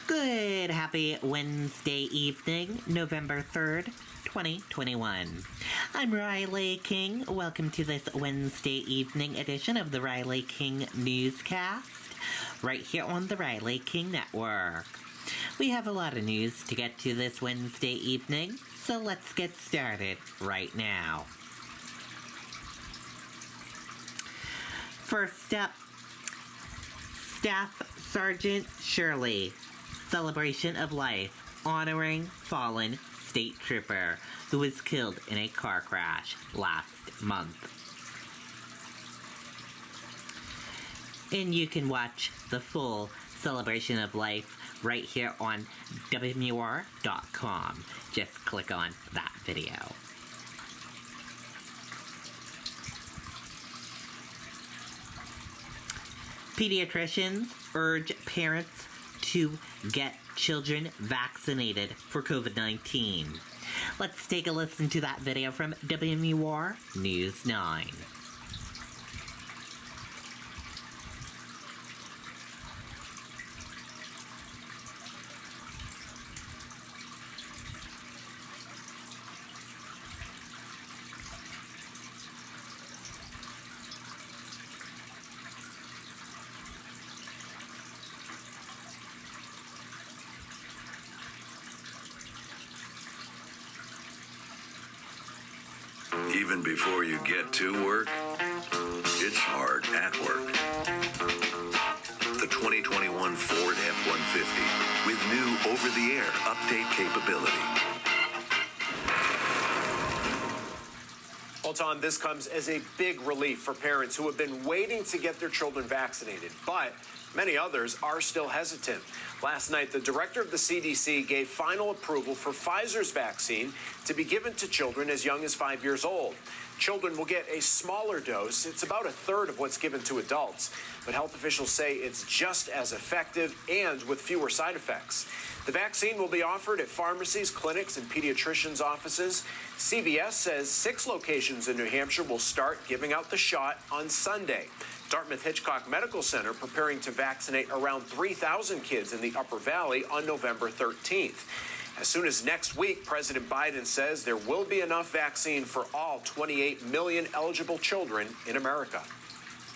Good, happy Wednesday evening, November 3rd, 2021. I'm Riley King. Welcome to this Wednesday evening edition of the Riley King Newscast, right here on the Riley King Network. We have a lot of news to get to this Wednesday evening, so let's get started right now. First up, Staff Sergeant Shirley, celebration of life, honoring fallen state trooper who was killed in a car crash last month. And you can watch the full celebration of life right here on WMUR.com. Just click on that video. Pediatricians urge parents to get children vaccinated for COVID-19. Let's take a listen to that video from WMUR News 9. Even before you get to work, it's hard at work. The 2021 Ford F-150 with new over-the-air update capability. Well, Tom, this comes as a big relief for parents who have been waiting to get their children vaccinated, but many others are still hesitant. Last night, the director of the CDC gave final approval for Pfizer's vaccine to be given to children as young as 5 years old. Children will get a smaller dose. It's about a third of what's given to adults. But health officials say it's just as effective and with fewer side effects. The vaccine will be offered at pharmacies, clinics, and pediatricians' offices. CVS says 6 locations in New Hampshire will start giving out the shot on Sunday. Dartmouth-Hitchcock Medical Center preparing to vaccinate around 3,000 kids in the Upper Valley on November 13th. As soon as next week, President Biden says there will be enough vaccine for all 28 million eligible children in America.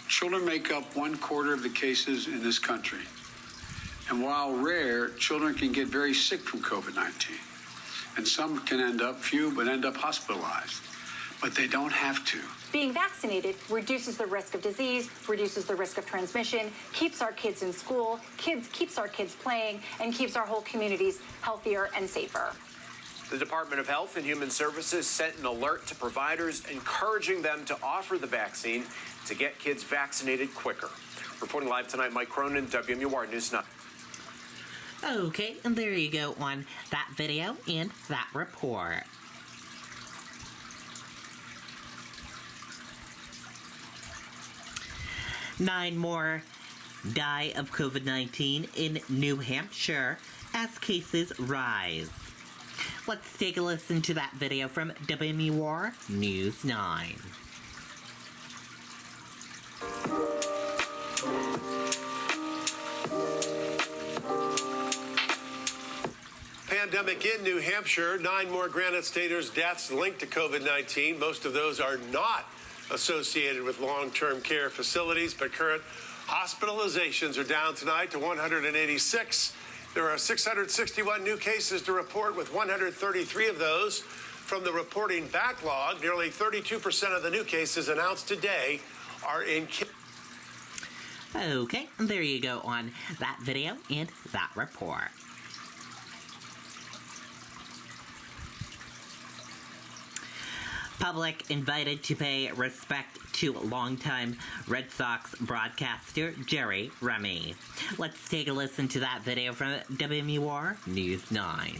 Children make up 1/4 of the cases in this country. And while rare, children can get very sick from COVID-19. And some can end up, few, but end up hospitalized. But they don't have to. Being vaccinated reduces the risk of disease, reduces the risk of transmission, keeps our kids in school, keeps our kids playing, and keeps our whole communities healthier and safer. The Department of Health and Human Services sent an alert to providers encouraging them to offer the vaccine to get kids vaccinated quicker. Reporting live tonight, Mike Cronin, WMUR News 9. Okay, and there you go on that video and that report. Nine more die of COVID-19 in New Hampshire as cases rise. Let's take a listen to that video from WMUR News 9. Pandemic in New Hampshire. 9 more Granite Staters deaths linked to COVID-19. Most of those are not associated with long-term care facilities, but current hospitalizations are down tonight to 186. There are 661 new cases to report, with 133 of those from the reporting backlog. Nearly 32% of the new cases announced today are in. Okay, there you go on that video and that report. Public invited to pay respect to longtime Red Sox broadcaster Jerry Remy. Let's take a listen to that video from WMUR News 9.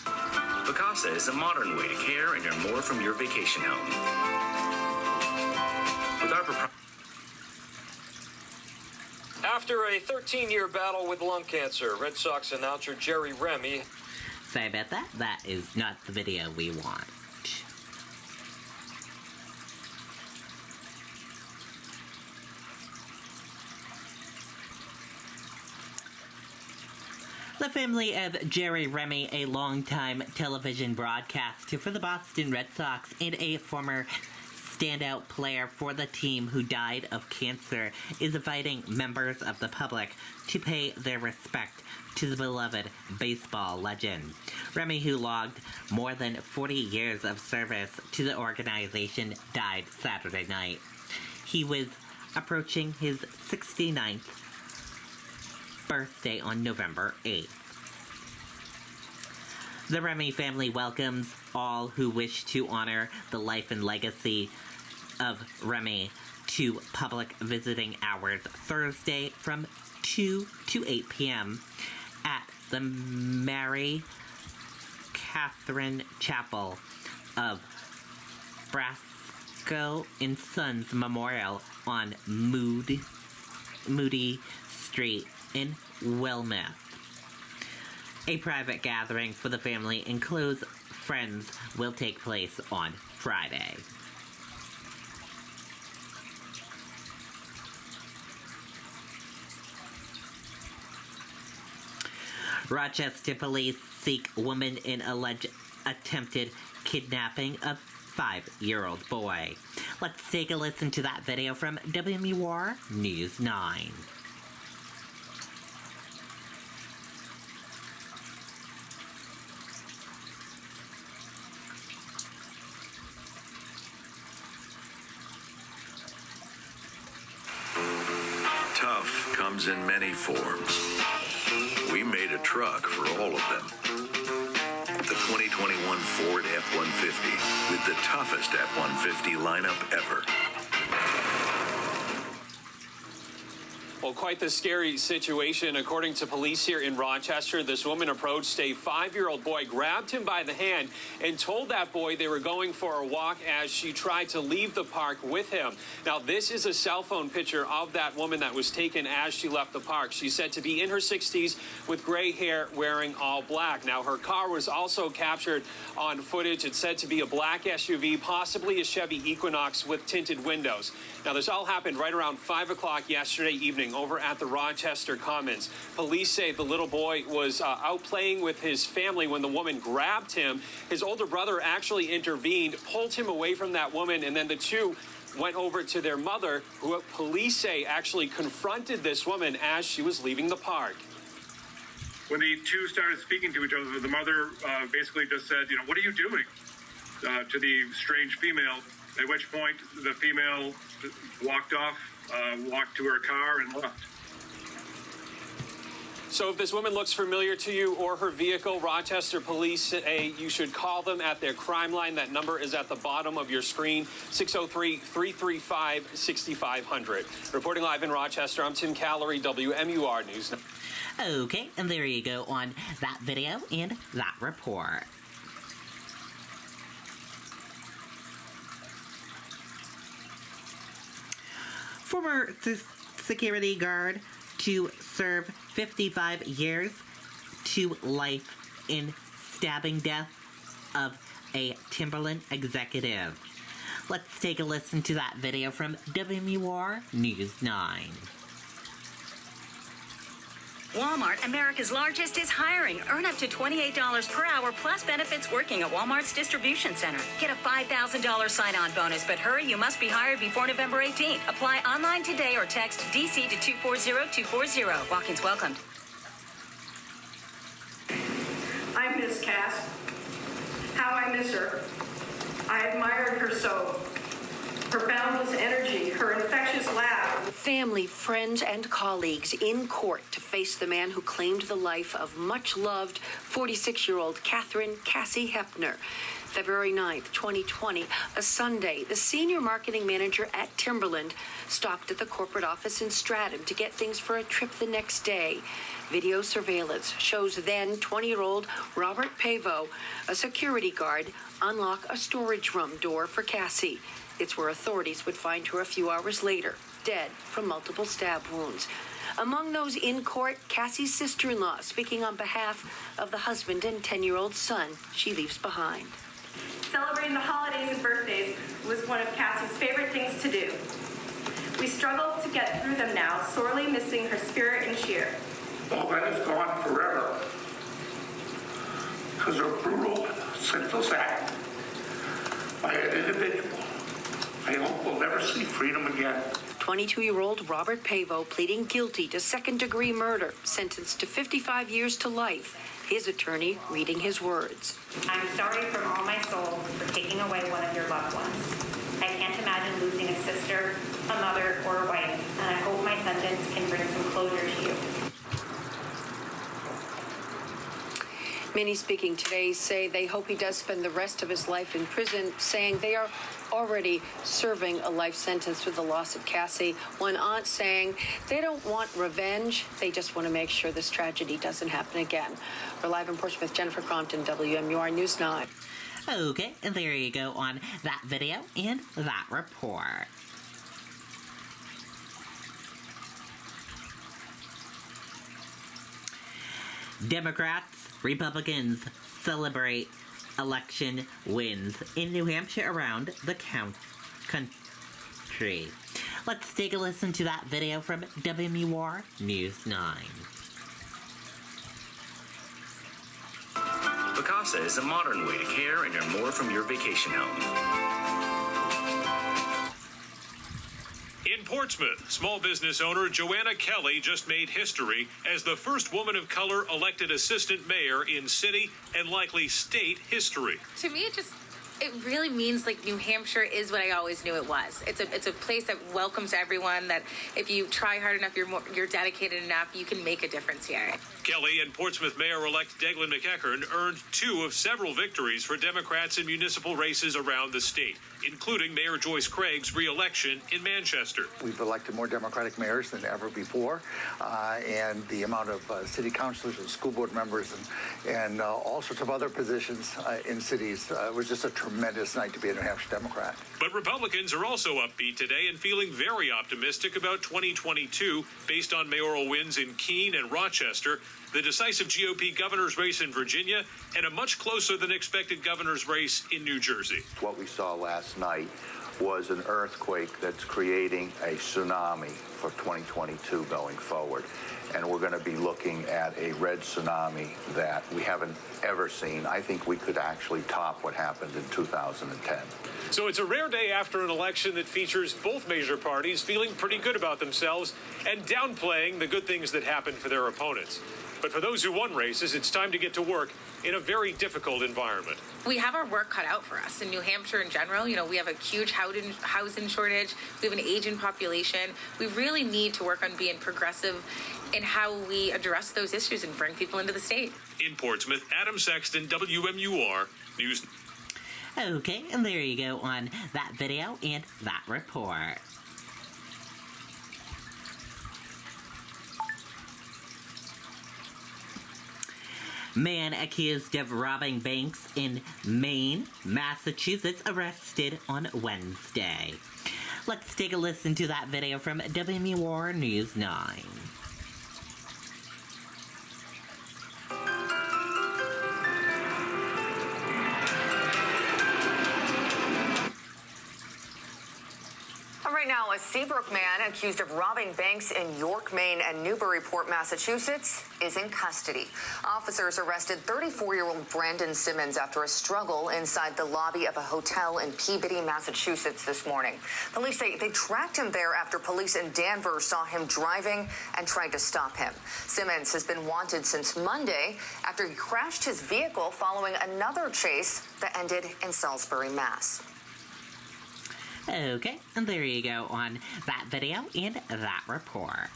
Vacasa is a modern way to care and earn more from your vacation home. With our After a 13-year battle with lung cancer, Red Sox announcer Jerry Remy. Sorry about that. That is not the video we want. The family of Jerry Remy, a longtime television broadcaster for the Boston Red Sox and a former standout player for the team who died of cancer, is inviting members of the public to pay their respect to the beloved baseball legend. Remy, who logged more than 40 years of service to the organization, died Saturday night. He was approaching his 69th birthday on November 8th. The Remy family welcomes all who wish to honor the life and legacy of Remy to public visiting hours Thursday from 2 to 8 p.m. at the Mary Catherine Chapel of Brasco and Sons Memorial on Moody Street in Wilmette. A private gathering for the family and close friends will take place on Friday. Rochester police seek woman in alleged attempted kidnapping of 5-year-old boy. Let's take a listen to that video from WMUR News 9. Tough comes in many forms. We made a truck for all of them. The 2021 Ford F-150 with the toughest F-150 lineup ever. Well, quite the scary situation. According to police here in Rochester, this woman approached a 5-year-old boy, grabbed him by the hand, and told that boy they were going for a walk as she tried to leave the park with him. Now, this is a cell phone picture of that woman that was taken as she left the park. She's said to be in her 60s with gray hair, wearing all black. Now, her car was also captured on footage. It's said to be a black SUV, possibly a Chevy Equinox with tinted windows. Now, this all happened right around 5 o'clock yesterday evening over at the Rochester Commons. Police say the little boy was out playing with his family when the woman grabbed him. His older brother actually intervened, pulled him away from that woman, and then the two went over to their mother, who police say actually confronted this woman as she was leaving the park. When the two started speaking to each other, the mother basically just said, what are you doing? To the strange female, at which point the female walked off, walked to her car and left. So if this woman looks familiar to you or her vehicle, Rochester police say you should call them at their crime line. That number is at the bottom of your screen, 603-335-6500. Reporting live in Rochester, I'm Tim Callery, WMUR News. Okay, and there you go on that video and that report. Former security guard to serve 55 years to life in stabbing death of a Timberland executive. Let's take a listen to that video from WMUR News 9. Walmart, America's largest, is hiring. Earn up to $28 per hour plus benefits working at Walmart's distribution center. Get a $5,000 sign-on bonus, but hurry, you must be hired before November 18th. Apply online today or text DC to 240-240. Walk-ins welcomed. I miss Cass. How I miss her. I admired her so. Her boundless energy, her infectious laugh. Family, friends, and colleagues in court to face the man who claimed the life of much-loved 46-year-old Cassie Hepner. February 9th, 2020, a Sunday, the senior marketing manager at Timberland stopped at the corporate office in Stratham to get things for a trip the next day. Video surveillance shows then 20-year-old Robert Pavo, a security guard, unlock a storage room door for Cassie. It's where authorities would find her a few hours later, dead from multiple stab wounds. Among those in court, Cassie's sister-in-law speaking on behalf of the husband and 10-year-old son she leaves behind. Celebrating the holidays and birthdays was one of Cassie's favorite things to do. We struggle to get through them now, sorely missing her spirit and cheer. All that is gone forever because of a brutal, senseless act by an individual I hope will never see freedom again. 22-year-old Robert Pavo pleading guilty to second-degree murder, sentenced to 55 years to life. His attorney reading his words. I'm sorry from all my soul for taking away one of your loved ones. I can't imagine losing a sister, a mother, or a wife, and I hope my sentence can bring some closure to you. Many speaking today say they hope he does spend the rest of his life in prison, saying they are already serving a life sentence with the loss of Cassie. One aunt saying they don't want revenge, they just want to make sure this tragedy doesn't happen again. We're live in Portsmouth, Jennifer Crompton, WMUR News 9. Okay, and there you go on that video and that report. Democrats, Republicans celebrate election wins in New Hampshire around the country. Let's take a listen to that video from WMUR News 9. Vacasa is a modern way to care and earn more from your vacation home. In Portsmouth, small business owner Joanna Kelly just made history as the first woman of color elected assistant mayor in city and likely state history. To me, it really means like New Hampshire is what I always knew it was. It's a place that welcomes everyone, that if you try hard enough, you're dedicated enough, you can make a difference here. Kelly and Portsmouth Mayor-elect Declan McEachern earned 2 of several victories for Democrats in municipal races around the state, including Mayor Joyce Craig's re-election in Manchester. We've elected more Democratic mayors than ever before, and the amount of city councilors and school board members and all sorts of other positions in cities was just a tremendous night to be a New Hampshire Democrat. But Republicans are also upbeat today and feeling very optimistic about 2022 based on mayoral wins in Keene and Rochester, the decisive GOP governor's race in Virginia, and a much closer than expected governor's race in New Jersey. What we saw last night was an earthquake that's creating a tsunami for 2022 going forward. And we're going to be looking at a red tsunami that we haven't ever seen. I think we could actually top what happened in 2010. So it's a rare day after an election that features both major parties feeling pretty good about themselves and downplaying the good things that happened for their opponents. But for those who won races, it's time to get to work in a very difficult environment. We have our work cut out for us in New Hampshire in general. You know, we have a huge housing shortage. We have an aging population. We really need to work on being progressive in how we address those issues and bring people into the state. In Portsmouth, Adam Sexton, WMUR News. Okay, and there you go on that video and that report. Man accused of robbing banks in Maine, Massachusetts, arrested on Wednesday. Let's take a listen to that video from WMUR News 9. Right now, a Seabrook man accused of robbing banks in York, Maine, and Newburyport, Massachusetts, is in custody. Officers arrested 34-year-old Brandon Simmons after a struggle inside the lobby of a hotel in Peabody, Massachusetts this morning. Police say they tracked him there after police in Danvers saw him driving and tried to stop him. Simmons has been wanted since Monday after he crashed his vehicle following another chase that ended in Salisbury, Mass. Okay, and there you go on that video and that report.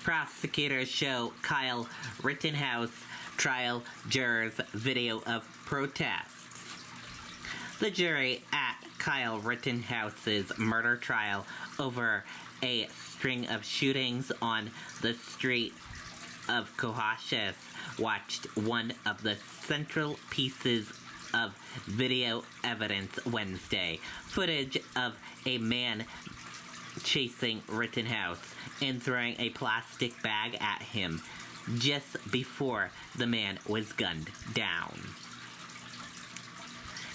Prosecutors show Kyle Rittenhouse trial jurors video of protests. The jury at Kyle Rittenhouse's murder trial over a string of shootings on the street of Cohasset watched one of the central pieces of video evidence Wednesday. Footage of a man chasing Rittenhouse and throwing a plastic bag at him just before the man was gunned down.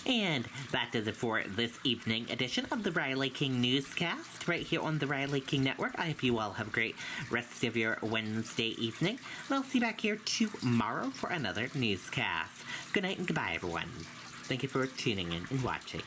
And that does it for this evening edition of the Riley King Newscast right here on the Riley King Network. I hope you all have a great rest of your Wednesday evening. And I'll see you back here tomorrow for another newscast. Good night and goodbye, everyone. Thank you for tuning in and watching.